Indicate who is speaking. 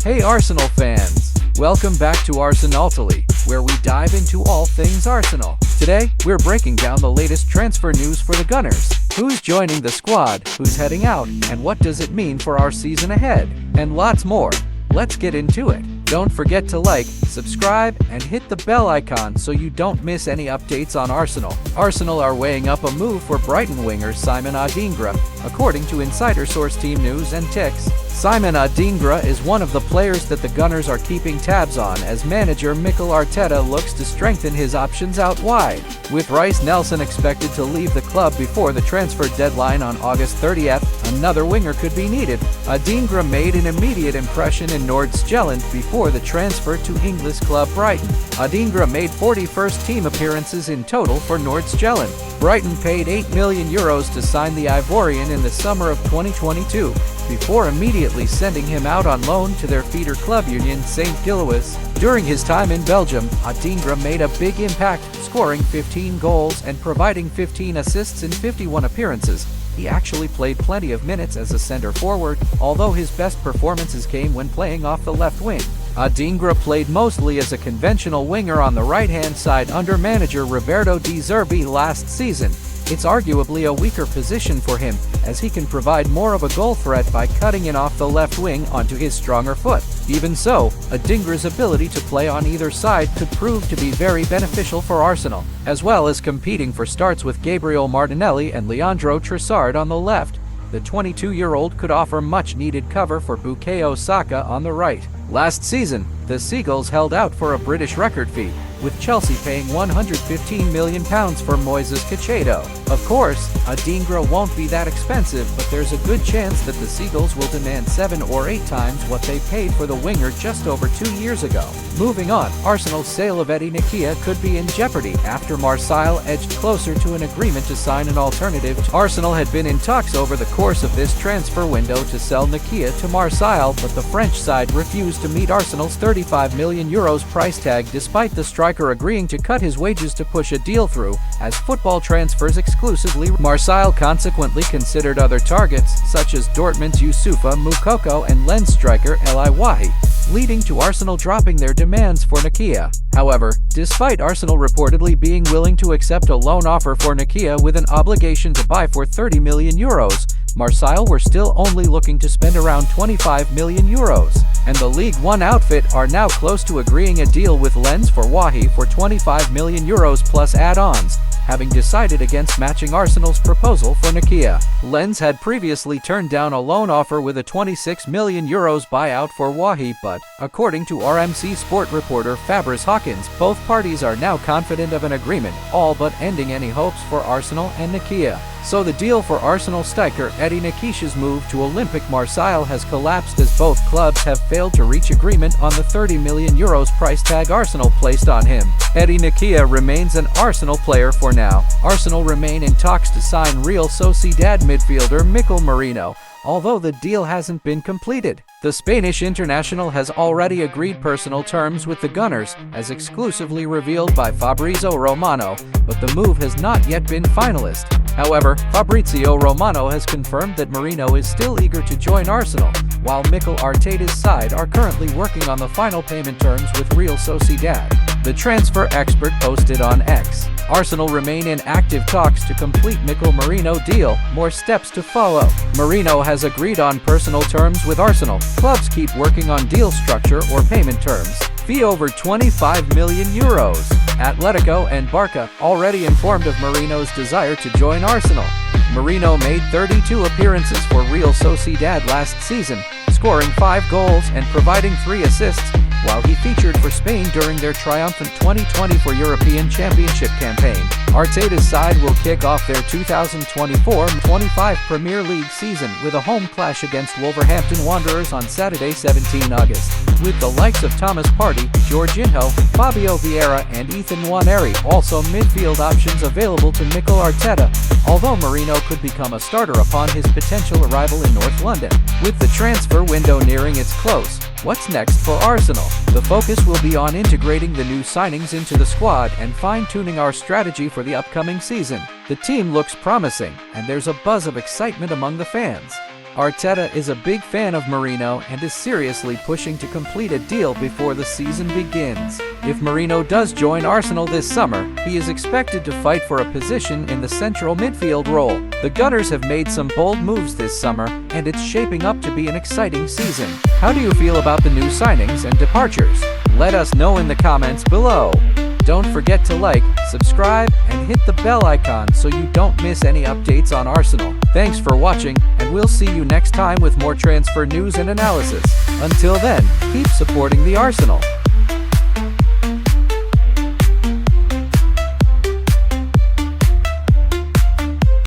Speaker 1: Hey Arsenal fans! Welcome back to Arsenaltally, where we dive into all things Arsenal. Today, we're breaking down the latest transfer news for the Gunners. Who's joining the squad, who's heading out, and what does it mean for our season ahead? And lots more. Let's get into it. Don't forget to like, subscribe, and hit the bell icon so you don't miss any updates on Arsenal. Arsenal are weighing up a move for Brighton winger Osimhen Adingra, according to insider source Team News and Ticks. Osimhen Adingra is one of the players that the Gunners are keeping tabs on as manager Mikel Arteta looks to strengthen his options out wide. With Reiss Nelson expected to leave the club before the transfer deadline on August 30th, another winger could be needed. Adingra made an immediate impression in Nordjylland before the transfer to English club Brighton. Adingra made 40 first-team appearances in total for Nordjylland. Brighton paid €8 million to sign the Ivorian in the summer of 2022, before immediately sending him out on loan to their feeder club Union St. Gilloise. During his time in Belgium, Adingra made a big impact, scoring 15 goals and providing 15 assists in 51 appearances. He actually played plenty of minutes as a center forward, although his best performances came when playing off the left wing. Adingra played mostly as a conventional winger on the right-hand side under manager Roberto De Zerbi last season. It's arguably a weaker position for him, as he can provide more of a goal threat by cutting in off the left wing onto his stronger foot. Even so, Adingra's ability to play on either side could prove to be very beneficial for Arsenal, as well as competing for starts with Gabriel Martinelli and Leandro Trossard on the left. The 22-year-old could offer much-needed cover for Bukayo Saka on the right. Last season, the Seagulls held out for a British record fee, with Chelsea paying £115 million for Moises Caicedo. Of course, Adingra won't be that expensive, but there's a good chance that the Seagulls will demand 7 or 8 times what they paid for the winger just over 2 years ago. Moving on, Arsenal's sale of nketia could be in jeopardy after Marseille edged closer to an agreement to sign an alternative. Arsenal had been in talks over the course of this transfer window to sell Nketia to Marseille, but the French side refused to meet Arsenal's €35 million price tag despite the striker agreeing to cut his wages to push a deal through, as football transfers exclusively. Marseille consequently considered other targets, such as Dortmund's Youssoufa Moukoko and Lens striker Eli Wahi, leading to Arsenal dropping their demands for Nketia. However, despite Arsenal reportedly being willing to accept a loan offer for Nketia with an obligation to buy for €30 million, Marseille were still only looking to spend around €25 million, and the League One outfit are now close to agreeing a deal with Lens for Wahi for €25 million plus add-ons, having decided against matching Arsenal's proposal for Nketia. Lens had previously turned down a loan offer with a €26 million buyout for Wahi, but, according to RMC Sport reporter Fabrice Hawkins, both parties are now confident of an agreement, all but ending any hopes for Arsenal and Nketia. So the deal for Arsenal striker Eddie Nketiah's move to Olympique Marseille has collapsed as both clubs have failed to reach agreement on the €30 million price tag Arsenal placed on him. Eddie Nketia remains an Arsenal player for now. Arsenal remain in talks to sign Real Sociedad midfielder Mikel Merino, although the deal hasn't been completed. The Spanish international has already agreed personal terms with the Gunners, as exclusively revealed by Fabrizio Romano, but the move has not yet been finalized. However, Fabrizio Romano has confirmed that Merino is still eager to join Arsenal, while Mikel Arteta's side are currently working on the final payment terms with Real Sociedad. The transfer expert posted on X, Arsenal remain in active talks to complete Mikel Merino deal, more steps to follow. Merino has agreed on personal terms with Arsenal. Clubs keep working on deal structure or payment terms. Fee over €25 million. Atletico and Barca already informed of Merino's desire to join Arsenal. Merino made 32 appearances for Real Sociedad last season, scoring 5 goals and providing 3 assists, while he featured for Spain during their triumphant 2024 European Championship campaign. Arteta's side will kick off their 2024-25 Premier League season with a home clash against Wolverhampton Wanderers on Saturday, 17 August. With the likes of Thomas Partey, Jorginho, Fabio Vieira and Ethan Nwaneri also midfield options available to Mikel Arteta, although Merino could become a starter upon his potential arrival in North London. With the transfer window nearing its close, what's next for Arsenal? The focus will be on integrating the new signings into the squad and fine-tuning our strategy for the upcoming season. The team looks promising, and there's a buzz of excitement among the fans. Arteta is a big fan of Mourinho and is seriously pushing to complete a deal before the season begins. If Mourinho does join Arsenal this summer, he is expected to fight for a position in the central midfield role. The Gunners have made some bold moves this summer, and it's shaping up to be an exciting season. How do you feel about the new signings and departures? Let us know in the comments below. Don't forget to like, subscribe, and hit the bell icon so you don't miss any updates on Arsenal. Thanks for watching, and we'll see you next time with more transfer news and analysis. Until then, keep supporting the Arsenal.